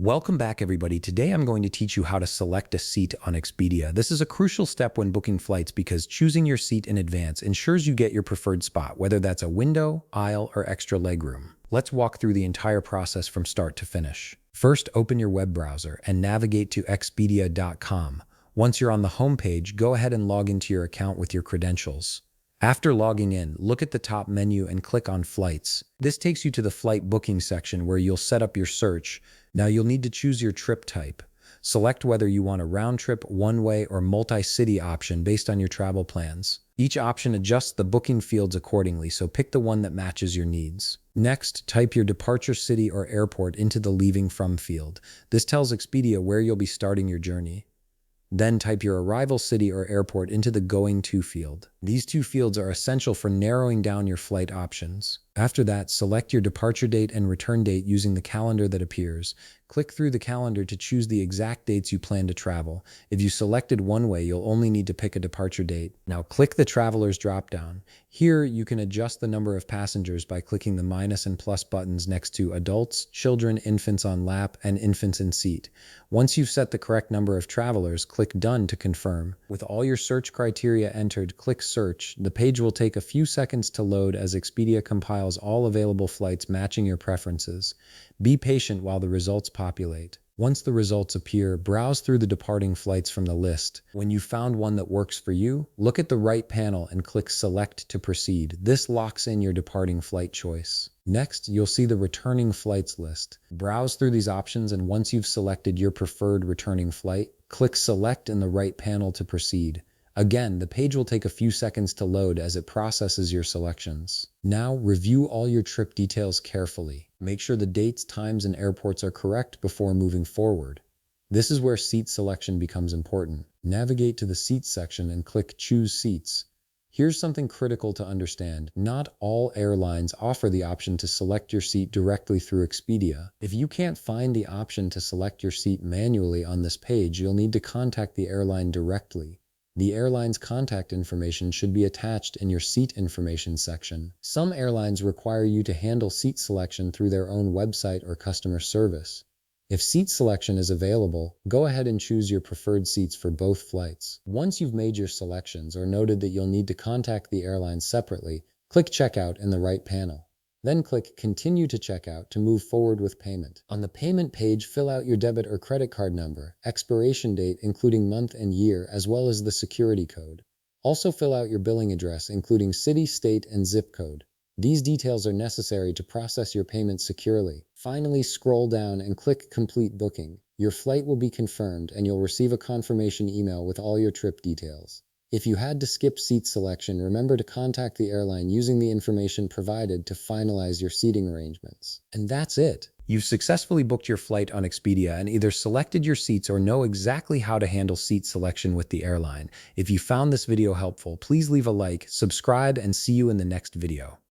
Welcome back, everybody. Today I'm going to teach you how to select a seat on Expedia. This is a crucial step when booking flights because choosing your seat in advance ensures you get your preferred spot, whether that's a window, aisle, or extra legroom. Let's walk through the entire process from start to finish. First, open your web browser and navigate to expedia.com. Once you're on the homepage, go ahead and log into your account with your credentials. After logging in, look at the top menu and click on Flights. This takes you to the flight booking section where you'll set up your search. Now you'll need to choose your trip type. Select whether you want a round trip, one-way, or multi-city option based on your travel plans. Each option adjusts the booking fields accordingly, so pick the one that matches your needs. Next, type your departure city or airport into the Leaving From field. This tells Expedia where you'll be starting your journey. Then type your arrival city or airport into the Going To field. These two fields are essential for narrowing down your flight options. After that, select your departure date and return date using the calendar that appears. Click through the calendar to choose the exact dates you plan to travel. If you selected one way, you'll only need to pick a departure date. Now click the Travelers dropdown. Here, you can adjust the number of passengers by clicking the minus and plus buttons next to adults, children, infants on lap, and infants in seat. Once you've set the correct number of travelers, click Done to confirm. With all your search criteria entered, click Search. The page will take a few seconds to load as Expedia compiles all available flights matching your preferences. Be patient while the results populate. Once the results appear, browse through the departing flights from the list. When you've found one that works for you, look at the right panel and click Select to proceed. This locks in your departing flight choice. Next, you'll see the returning flights list. Browse through these options, and once you've selected your preferred returning flight, click Select in the right panel to proceed. Again, the page will take a few seconds to load as it processes your selections. Now, review all your trip details carefully. Make sure the dates, times, and airports are correct before moving forward. This is where seat selection becomes important. Navigate to the Seats section and click Choose Seats. Here's something critical to understand. Not all airlines offer the option to select your seat directly through Expedia. If you can't find the option to select your seat manually on this page, you'll need to contact the airline directly. The airline's contact information should be attached in your seat information section. Some airlines require you to handle seat selection through their own website or customer service. If seat selection is available, go ahead and choose your preferred seats for both flights. Once you've made your selections or noted that you'll need to contact the airline separately, click Checkout in the right panel. Then click Continue to Checkout to move forward with payment. On the payment page, fill out your debit or credit card number, expiration date including month and year, as well as the security code. Also fill out your billing address including city, state, and zip code. These details are necessary to process your payment securely. Finally, scroll down and click Complete Booking. Your flight will be confirmed and you'll receive a confirmation email with all your trip details. If you had to skip seat selection, remember to contact the airline using the information provided to finalize your seating arrangements. And that's it. You've successfully booked your flight on Expedia and either selected your seats or know exactly how to handle seat selection with the airline. If you found this video helpful, please leave a like, subscribe, and see you in the next video.